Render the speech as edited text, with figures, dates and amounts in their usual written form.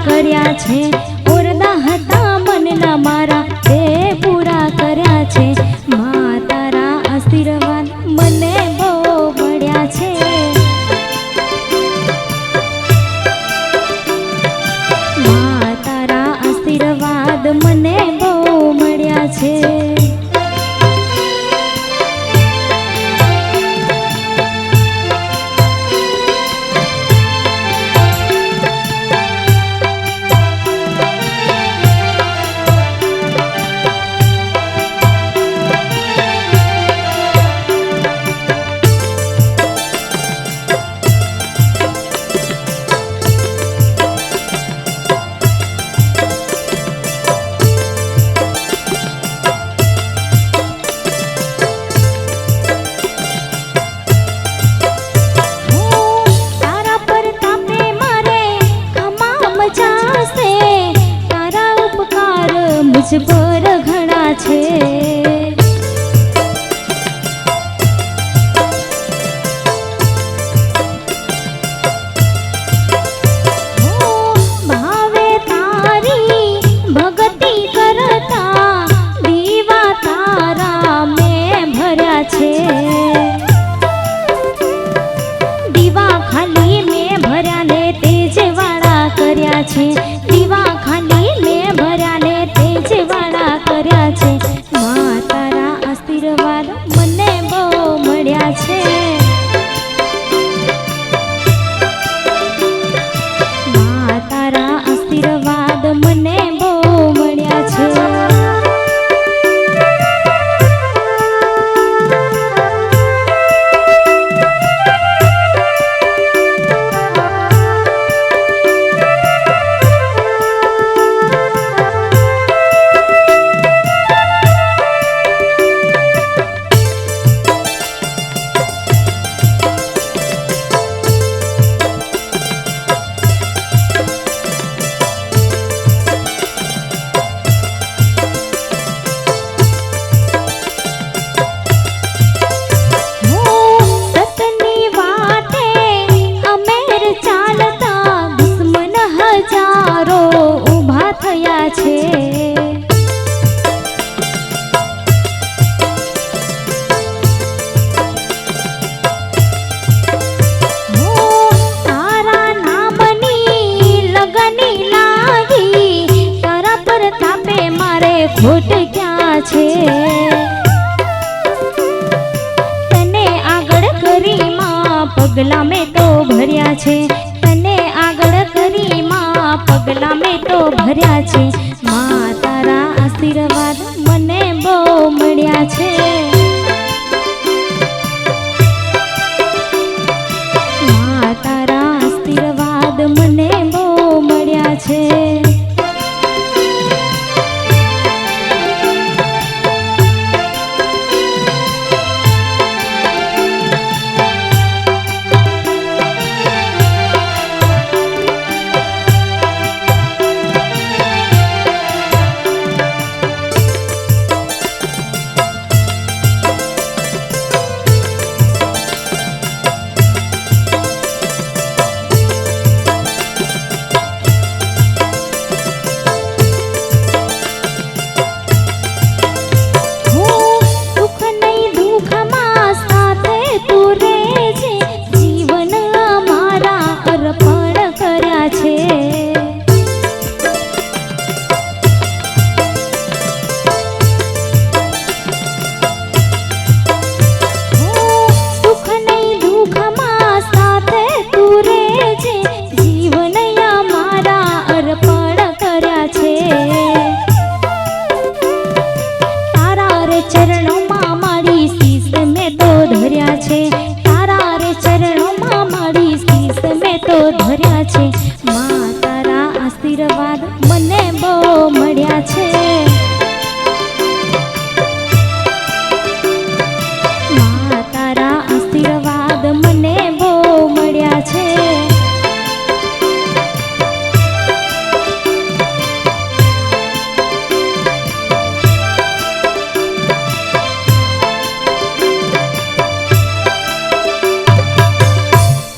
કર્યા છે, ઓરડા હતા મનના મારા તે પૂરા કર્યા છે, માં તારા આશીર્વાદ મને બહુ મળ્યા છે, માં તારા આશીર્વાદ મને બહુ મળ્યા છે। मुझ पर घड़ा छे, भावे तारी भगती करता दीवा तारा में भर्या छे, दीवा खाली में भर्या ने तेजवाड़ा कर्या छे, दीवा खाली में भर्या ने तेजवाड़ा कर्या छे, मां तारा आशीर्वाद मने बહુ મળ્યા છે, मां तारा आशीर्वाद मने बહુ મળ્યા છે। खोट क्या छे तने आगळ करी मां पगला में तो भर्या छे, तने आगळ करी मां पगला में तो भर्या छे, मां तारा आशीर्वाद मने बહુ મળ્યા છે, मां तारा आशीर्वाद मने बહુ મળ્યા છે। चरणों